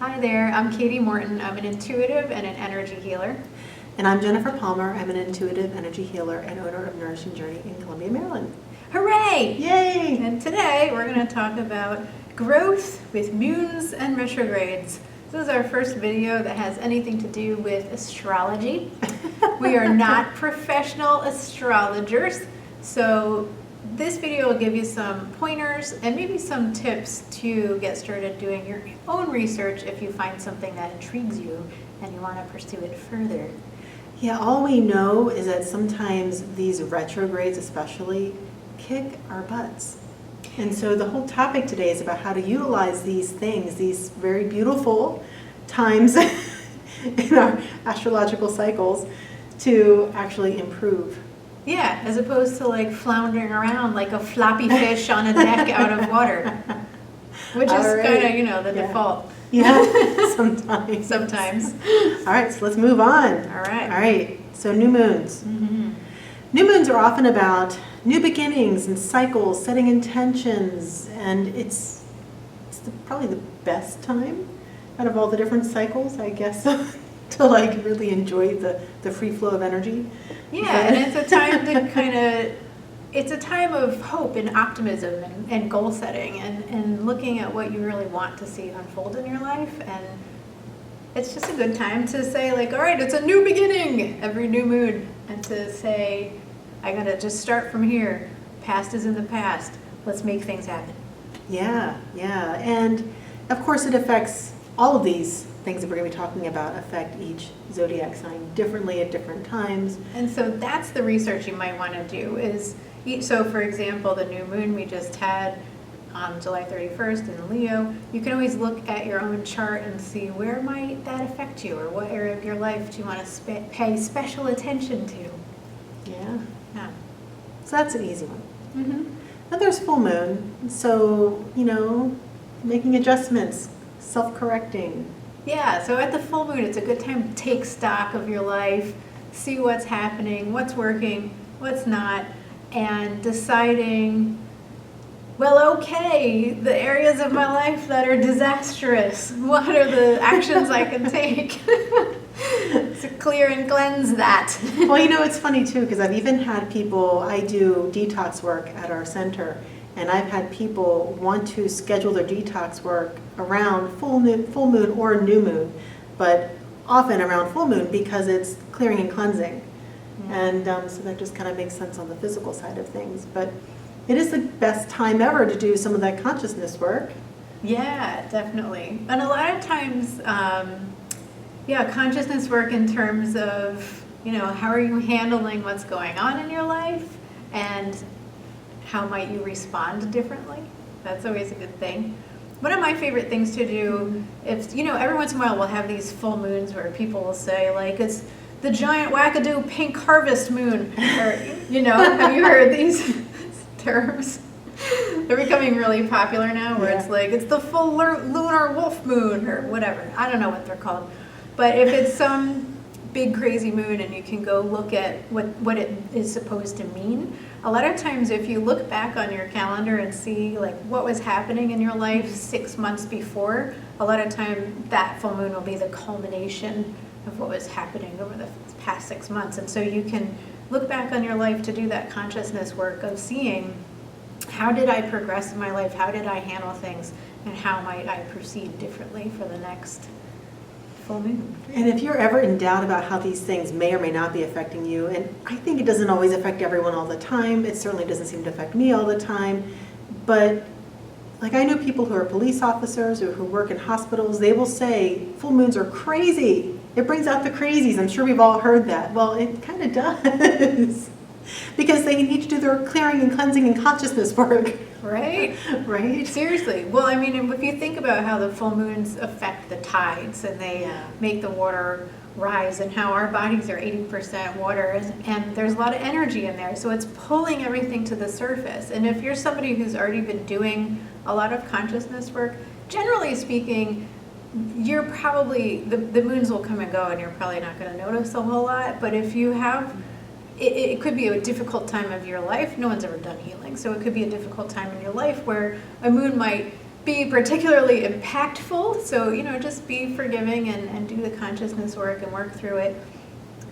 Hi there, I'm Katie Morton. I'm an intuitive and an energy healer. And I'm Jennifer Palmer. I'm an intuitive energy healer and owner of Nourishing Journey in Columbia, Maryland. Hooray! Yay! And today we're going to talk about growth with moons and retrogrades. This is our first video that has anything to do with astrology. We are not professional astrologers, so this video will give you some pointers and maybe some tips to get started doing your own research if you find something that intrigues you and you want to pursue it further. Yeah, all we know is that sometimes these retrogrades especially kick our butts. And so the whole topic today is about how to utilize these things, these very beautiful times in our astrological cycles to actually improve. Yeah, as opposed to like floundering around like a floppy fish on a deck out of water, which is kind of, the default. Yeah, sometimes. Sometimes. All right, so let's move on. All right. All right, so new moons. Mm-hmm. New moons are often about new beginnings and cycles, setting intentions, and it's probably the best time out of all the different cycles, I guess, to like really enjoy the free flow of energy. Yeah, and it's a time to it's a time of hope and optimism and goal setting and looking at what you really want to see unfold in your life. And it's just a good time to say like, all right, it's a new beginning every new moon, and to say, I gotta just start from here. Past is in the past. Let's make things happen. Yeah. And of course it affects all of these things that we're going to be talking about affect each zodiac sign differently at different times. And so that's the research you might want to do is, so for example, the new moon we just had on July 31st in Leo, you can always look at your own chart and see where might that affect you, or what area of your life do you want to pay special attention to. Yeah. Yeah. So that's an easy one. Mm-hmm. Then there's full moon. So, making adjustments, self-correcting. Yeah, so at the full moon, it's a good time to take stock of your life, see what's happening, what's working, what's not, and deciding, well, okay, the areas of my life that are disastrous, what are the actions I can take to clear and cleanse that? Well, it's funny too, because I've even had people, I do detox work at our center, and I've had people want to schedule their detox work around full moon or new moon, but often around full moon because it's clearing and cleansing. Yeah. And so that just kind of makes sense on the physical side of things. But it is the best time ever to do some of that consciousness work. Yeah, definitely. And a lot of times, consciousness work in terms of, how are you handling what's going on in your life, and how might you respond differently? That's always a good thing. One of my favorite things to do, if every once in a while we'll have these full moons where people will say like, it's the giant wackadoo pink harvest moon, or have you heard these terms? They're becoming really popular now, where it's like, it's the full lunar wolf moon, or whatever. I don't know what they're called. But if it's some big crazy moon and you can go look at what it is supposed to mean, a lot of times if you look back on your calendar and see like what was happening in your life 6 months before, a lot of time that full moon will be the culmination of what was happening over the past 6 months. And so you can look back on your life to do that consciousness work of seeing, how did I progress in my life, how did I handle things, and how might I proceed differently for the next full moon. And if you're ever in doubt about how these things may or may not be affecting you, and I think it doesn't always affect everyone all the time, it certainly doesn't seem to affect me all the time, but like I know people who are police officers or who work in hospitals, they will say full moons are crazy. It brings out the crazies. I'm sure we've all heard that. Well, it kind of does. Because they need to do their clearing and cleansing and consciousness work. Right? Right? Seriously. Well, I mean, if you think about how the full moons affect the tides and they make the water rise, and how our bodies are 80% water, and there's a lot of energy in there, so it's pulling everything to the surface. And if you're somebody who's already been doing a lot of consciousness work, generally speaking, you're probably, the moons will come and go and you're probably not going to notice a whole lot. But if you have, it could be a difficult time of your life. No one's ever done healing, so it could be a difficult time in your life where a moon might be particularly impactful. So, just be forgiving and do the consciousness work and work through it.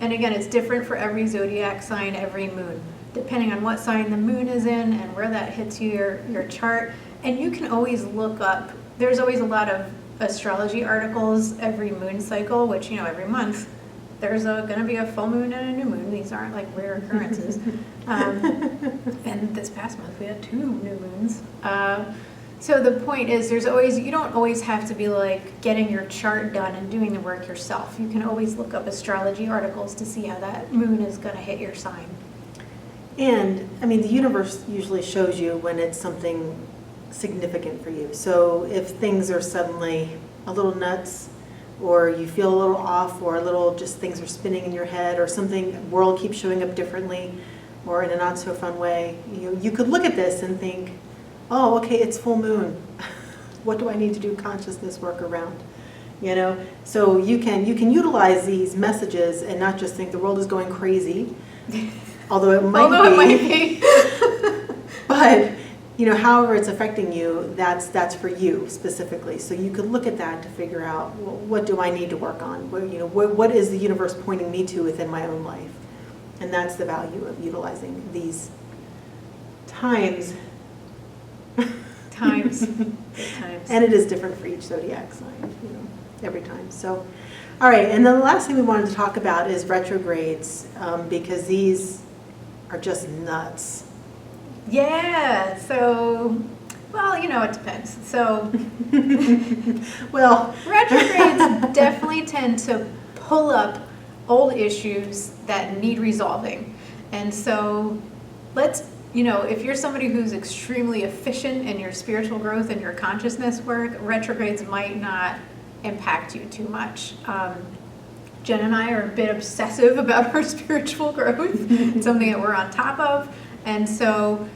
And again, it's different for every zodiac sign, every moon, depending on what sign the moon is in and where that hits your chart. And you can always look up, there's always a lot of astrology articles every moon cycle, which, every month there's going to be a full moon and a new moon. These aren't like rare occurrences. And this past month we had 2 new moons. So the point is you don't always have to be like getting your chart done and doing the work yourself. You can always look up astrology articles to see how that moon is going to hit your sign. And, the universe usually shows you when it's something significant for you. So if things are suddenly a little nuts, or you feel a little off, or a little just things are spinning in your head, or something, world keeps showing up differently, or in a not so fun way, you could look at this and think, oh, okay, it's full moon. What do I need to do consciousness work around? So you can utilize these messages and not just think the world is going crazy, although it might be. But however it's affecting you, that's for you specifically. So you could look at that to figure out, well, what do I need to work on? What is the universe pointing me to within my own life? And that's the value of utilizing these times. Times. And it is different for each zodiac sign, every time. So, all right, and then the last thing we wanted to talk about is retrogrades, because these are just nuts. Yeah, so, well, it depends. So, well, retrogrades definitely tend to pull up old issues that need resolving. And so, if you're somebody who's extremely efficient in your spiritual growth and your consciousness work, retrogrades might not impact you too much. Jen and I are a bit obsessive about our spiritual growth. It's something that we're on top of. And so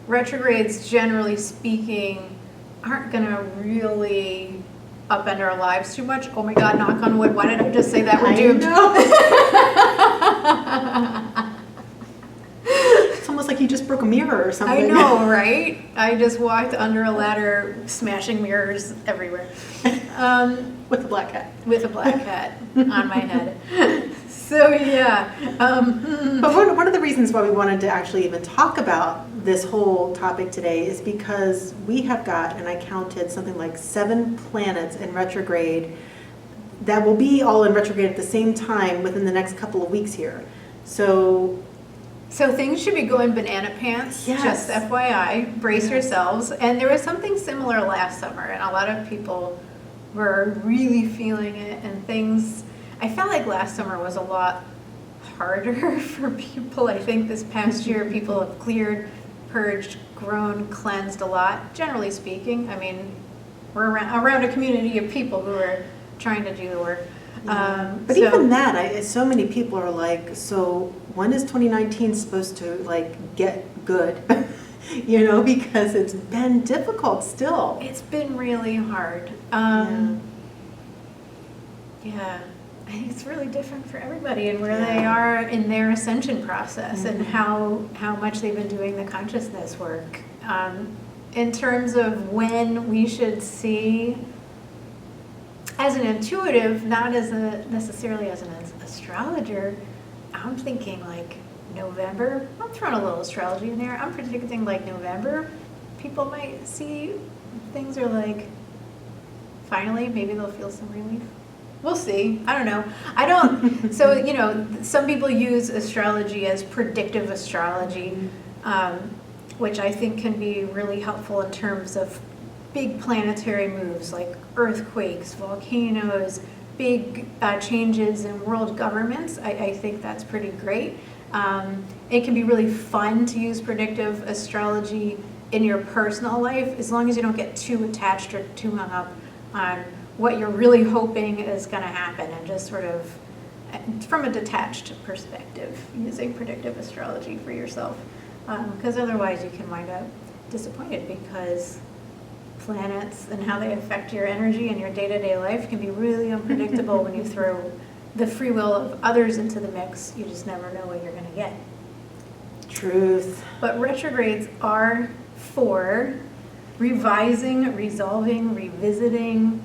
retrogrades, generally speaking, aren't going to really upend our lives too much. Oh my God, knock on wood. Why did I just say that? We're doomed. It's almost like you just broke a mirror or something. I know, right? I just walked under a ladder, smashing mirrors everywhere. With a black hat. With a black hat on my head. So, yeah. But one of the reasons why we wanted to actually even talk about this whole topic today is because we have got, and I counted, something like 7 planets in retrograde that will be all in retrograde at the same time within the next couple of weeks here. So things should be going banana pants, yes. Just FYI, brace yourselves. And there was something similar last summer, and a lot of people were really feeling it, and things, I felt like last summer was a lot harder for people. I think this past year people have cleared, purged, grown, cleansed a lot, generally speaking. We're around a community of people who are trying to do the work. But even that, so many people are like, so when is 2019 supposed to get good? Because it's been difficult still. It's been really hard. Yeah. I think it's really different for everybody and where they are in their ascension process and how much they've been doing the consciousness work. In terms of when we should see, as an intuitive, not as necessarily as an astrologer, I'm thinking like November. I'm throwing a little astrology in there. I'm predicting like November. People might see things are like, finally, maybe they'll feel some relief. We'll see. I don't know. So, some people use astrology as predictive astrology, which I think can be really helpful in terms of big planetary moves like earthquakes, volcanoes, big changes in world governments. I think that's pretty great. It can be really fun to use predictive astrology in your personal life, as long as you don't get too attached or too hung up on what you're really hoping is going to happen, and just sort of from a detached perspective, using predictive astrology for yourself. Because otherwise you can wind up disappointed, because planets and how they affect your energy and your day-to-day life can be really unpredictable when you throw the free will of others into the mix. You just never know what you're going to get. Truth. But retrogrades are for revising, resolving, revisiting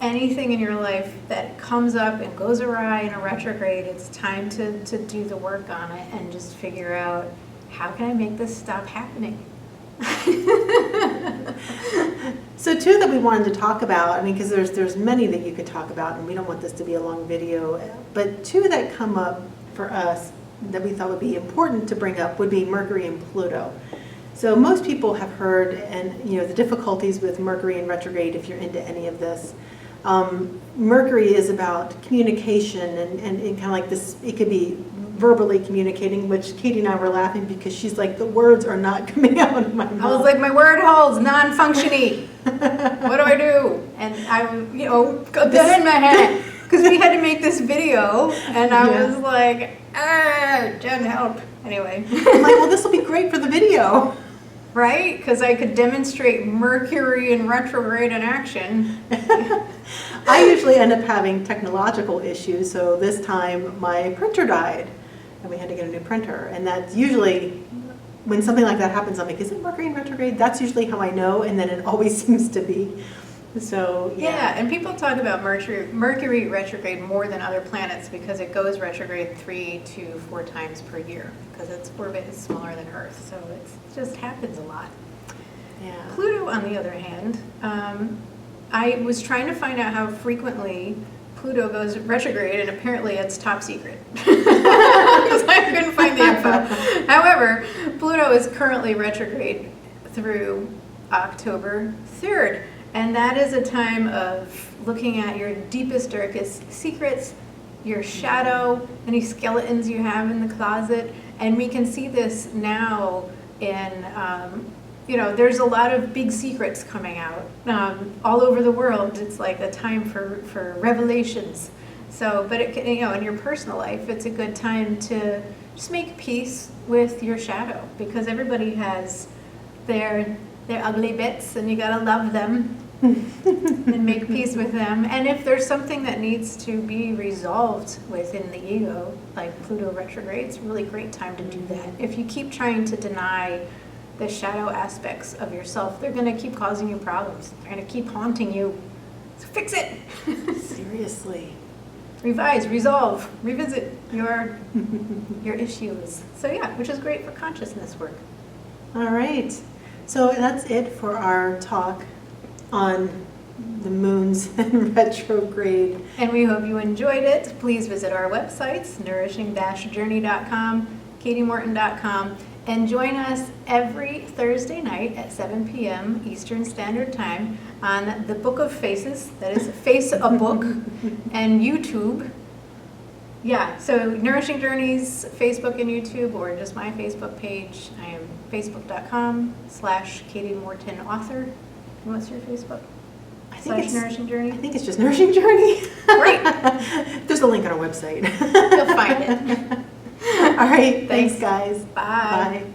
anything in your life that comes up and goes awry in a retrograde, it's time to do the work on it and just figure out, how can I make this stop happening? So two that we wanted to talk about, I mean, because there's many that you could talk about, and we don't want this to be a long video, but two that come up for us that we thought would be important to bring up would be Mercury and Pluto. So most people have heard, and the difficulties with Mercury in retrograde, if you're into any of this. Mercury is about communication and kind of like this, it could be verbally communicating, which Katie and I were laughing because she's like, the words are not coming out of my mouth. I was like, my word hole's non-functioning. What do I do? And I, got that in my head. Because we had to make this video, and I was like, Jen, help. Anyway. I'm like, well, this will be great for the video. Right? Because I could demonstrate Mercury in retrograde in action. I usually end up having technological issues, so this time my printer died, and we had to get a new printer. And that's usually, when something like that happens, I'm like, is it Mercury in retrograde? That's usually how I know, and then it always seems to be. So, yeah, and people talk about Mercury retrograde more than other planets because it goes retrograde 3 to 4 times per year because its orbit is smaller than Earth, so it just happens a lot. Yeah. Pluto, on the other hand, I was trying to find out how frequently Pluto goes retrograde, and apparently it's top secret because I couldn't find the info. However, Pluto is currently retrograde through October 3rd. And that is a time of looking at your deepest, darkest secrets, your shadow, any skeletons you have in the closet. And we can see this now in, there's a lot of big secrets coming out all over the world. It's like a time for revelations. So, but it can, in your personal life, it's a good time to just make peace with your shadow because everybody has their ugly bits and you gotta love them. And make peace with them. And if there's something that needs to be resolved within the ego, like Pluto retrograde, it's a really great time to do that. If you keep trying to deny the shadow aspects of yourself, they're going to keep causing you problems. They're going to keep haunting you. So fix it. Seriously. Revise, resolve, revisit your issues. So yeah, which is great for consciousness work. All right. So that's it for our talk on the moons and retrograde. And we hope you enjoyed it. Please visit our websites, nourishing-journey.com, katiemorton.com, and join us every Thursday night at 7 p.m. Eastern Standard Time on the Book of Faces, that is Face a Book, and YouTube. Yeah, so Nourishing Journeys, Facebook and YouTube, or just my Facebook page. I am facebook.com/KatieMortonAuthor. And what's your Facebook? I think it's Nourishing Journey? I think it's just Nourishing Journey. Great. There's a link on our website. You'll find it. All right. Thanks, guys. Bye. Bye.